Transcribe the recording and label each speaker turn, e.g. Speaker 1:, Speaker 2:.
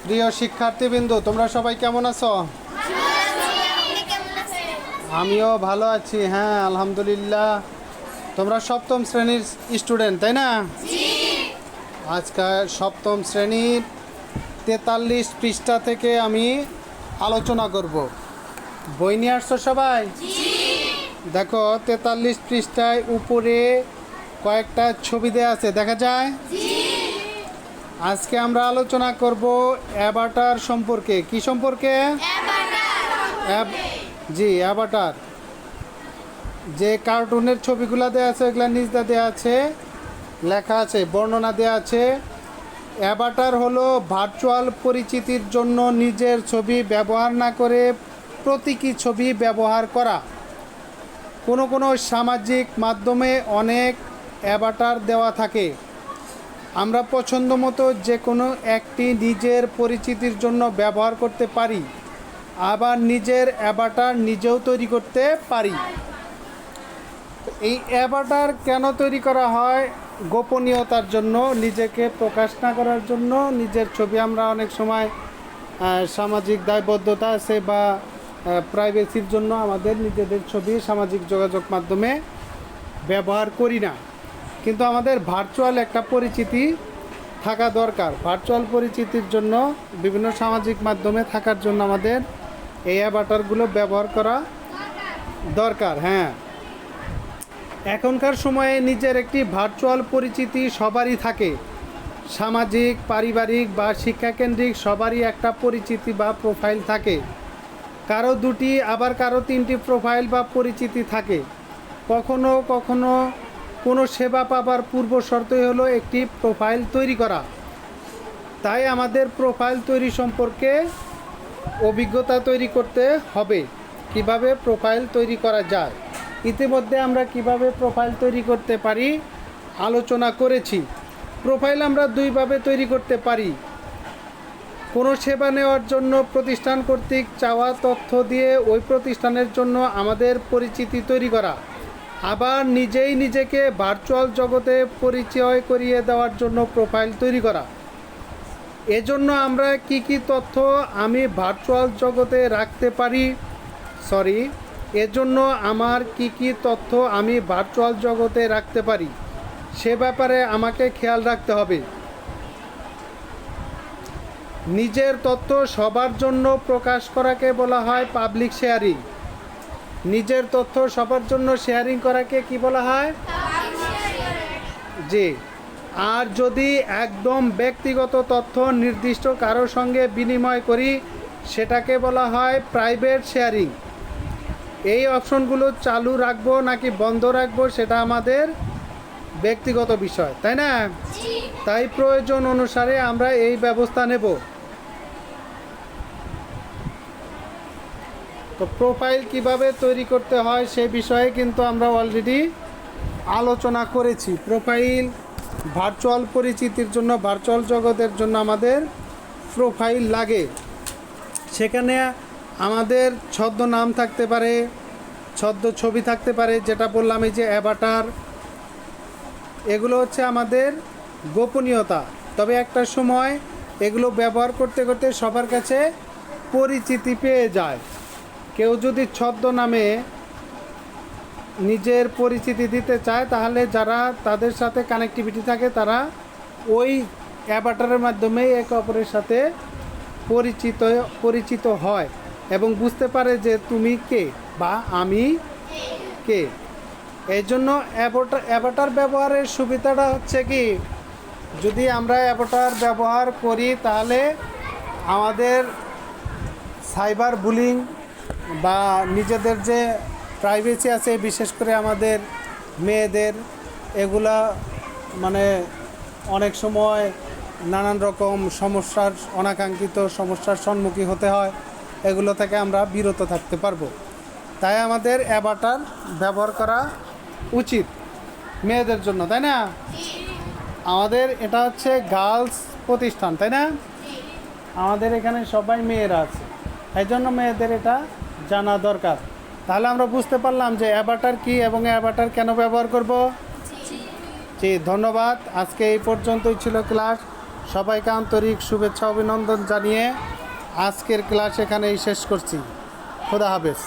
Speaker 1: প্রিয় শিক্ষার্থীবৃন্দ, তোমরা সবাই কেমন আছো? আমিও ভালো আছি। হ্যাঁ, আলহামদুলিল্লাহ। তোমরা সপ্তম শ্রেণীর স্টুডেন্ট, তাই না? আজকে সপ্তম শ্রেণীর 43 পৃষ্ঠা থেকে আমি আলোচনা করব। বই নিয়ে আসছো সবাই? দেখো 43 পৃষ্ঠায় উপরে কয়েকটা ছবি দেওয়া আছে, দেখা যায়? আজকে আমরা আলোচনা করব অ্যাভাটার সম্পর্কে। কি সম্পর্কে? জি, অ্যাভাটার। যে কার্টুনের ছবিগুলো দেওয়া আছে এগুলো নিচে দেওয়া আছে, লেখা আছে, বর্ণনা দেওয়া আছে। অ্যাভাটার হলো ভার্চুয়াল পরিচিতির জন্য নিজের ছবি ব্যবহার না করে প্রতীকী ছবি ব্যবহার করা। কোনো সামাজিক মাধ্যমে অনেক অ্যাভাটার দেওয়া থাকে। আমরা পছন্দ মতো যে কোনো একটি নিজের পরিচিতির জন্য ব্যবহার করতে পারি, আবার নিজের অ্যাভাটার নিজেও তৈরি করতে পারি। এই অ্যাভাটার কেন তৈরি করা হয়? গোপনীয়তার জন্য, নিজেকে প্রকাশ না করার জন্য। নিজের ছবি আমরা অনেক সময় সামাজিক দায়বদ্ধতা আছে বা প্রাইভেসির জন্য আমাদের নিজেদের ছবি সামাজিক যোগাযোগ মাধ্যমে ব্যবহার করি না, কিন্তু আমাদের ভার্চুয়াল একটা পরিচিতি থাকা দরকার। ভার্চুয়াল পরিচিতির জন্য বিভিন্ন সামাজিক মাধ্যমে থাকার জন্য আমাদের এই অ্যাভাটারগুলো ব্যবহার করা দরকার। হ্যাঁ, এখনকার সময়ে নিজের একটি ভার্চুয়াল পরিচিতি সবারই থাকে। সামাজিক, পারিবারিক বা শিক্ষাকেন্দ্রিক সবারই একটা পরিচিতি বা প্রোফাইল থাকে। কারো দুটি, আবার কারো তিনটি প্রোফাইল বা পরিচিতি থাকে। কখনো কখনো কোনো সেবা পাবার পূর্ব শর্তই হলো একটি প্রোফাইল তৈরি করা। তাই আমাদের প্রোফাইল তৈরি সম্পর্কে অভিজ্ঞতা তৈরি করতে হবে। কিভাবে প্রোফাইল তৈরি করা যায়, ইতিমধ্যে আমরা কিভাবে প্রোফাইল তৈরি করতে পারি আলোচনা করেছি। প্রোফাইল আমরা দুইভাবে তৈরি করতে পারি। কোনো সেবা নেওয়ার জন্য প্রতিষ্ঠান কর্তৃক চাওয়া তথ্য দিয়ে ওই প্রতিষ্ঠানের জন্য আমাদের পরিচিতি তৈরি করা, আবার নিজেই নিজেকে ভার্চুয়াল জগতে পরিচয় করিয়ে দেওয়ার জন্য প্রোফাইল তৈরি করা। এজন্য আমরা কি তথ্য আমি ভার্চুয়াল জগতে রাখতে পারি, এজন্য আমার কি তথ্য আমি ভার্চুয়াল জগতে রাখতে পারি সে ব্যাপারে আমাকে খেয়াল রাখতে হবে। নিজের তথ্য সবার জন্য প্রকাশ করাকে বলা হয় পাবলিক শেয়ারিং। নিজের তথ্য সবার জন্য শেয়ারিং করাকে কি বলা হয়? জি। আর যদি একদম ব্যক্তিগত তথ্য নির্দিষ্ট কারোর সঙ্গে বিনিময় করি সেটাকে বলা হয় প্রাইভেট শেয়ারিং। এই অপশনগুলো চালু রাখবো নাকি বন্ধ রাখবো সেটা আমাদের ব্যক্তিগত বিষয়, তাই না? তাই প্রয়োজন অনুসারে আমরা এই ব্যবস্থা নেব। তো প্রোফাইল কিভাবে তৈরি করতে হয় সে বিষয়ে কিন্তু আমরা অলরেডি আলোচনা করেছি। প্রোফাইল ভার্চুয়াল পরিচিতির জন্য, ভার্চুয়াল জগতের জন্য আমাদের প্রোফাইল লাগে। সেখানে আমাদের ছদ্মনাম থাকতে পারে, ছদ্ম ছবি থাকতে পারে, যেটা বললাম এই যে অ্যাভাটার। এগুলো হচ্ছে আমাদের গোপনীয়তা। তবে একটা সময় এগুলো ব্যবহার করতে করতে সবার কাছে পরিচিতি পেয়ে যায়। কেউ যদি ছদ্মনামে নিজের পরিচিতি দিতে চায় তাহলে যারা তাদের সাথে কানেক্টিভিটি থাকে তারা ওই অ্যাভাটারের মাধ্যমে একে অপরের সাথে পরিচিত হয় এবং বুঝতে পারে যে তুমি কে বা আমি কে। এই জন্য অ্যাভাটার ব্যবহারের সুবিধাটা হচ্ছে কি, যদি আমরা অ্যাভাটার ব্যবহার করি তাহলে আমাদের সাইবার বুলিং বা নিজেদের যে প্রাইভেসি আছে, বিশেষ করে আমাদের মেয়েদের, এগুলা মানে অনেক সময় নানান রকম সমস্যার, অনাকাঙ্ক্ষিত সমস্যার সম্মুখীন হতে হয়। এগুলো থেকে আমরা বিরত থাকতে পারবো। তাই আমাদের অ্যাভাটার ব্যবহার করা উচিত মেয়েদের জন্য, তাই না? আমাদের এটা হচ্ছে গার্লস প্রতিষ্ঠান, তাই না? আমাদের এখানে সবাই মেয়েরা আছে, এই জন্য মেয়েদের এটা জানা দরকার। তাহলে আমরা বুঝতে পারলাম যে অ্যাভাটার কি এবং অ্যাভাটার কেন ব্যবহার করব। জি, ধন্যবাদ। আজকে এই পর্যন্তই ছিল ক্লাস। সবাইকে আন্তরিক শুভেচ্ছা অভিনন্দন জানিয়ে আজকের ক্লাস এখানেই শেষ করছি। খোদা হাফেজ।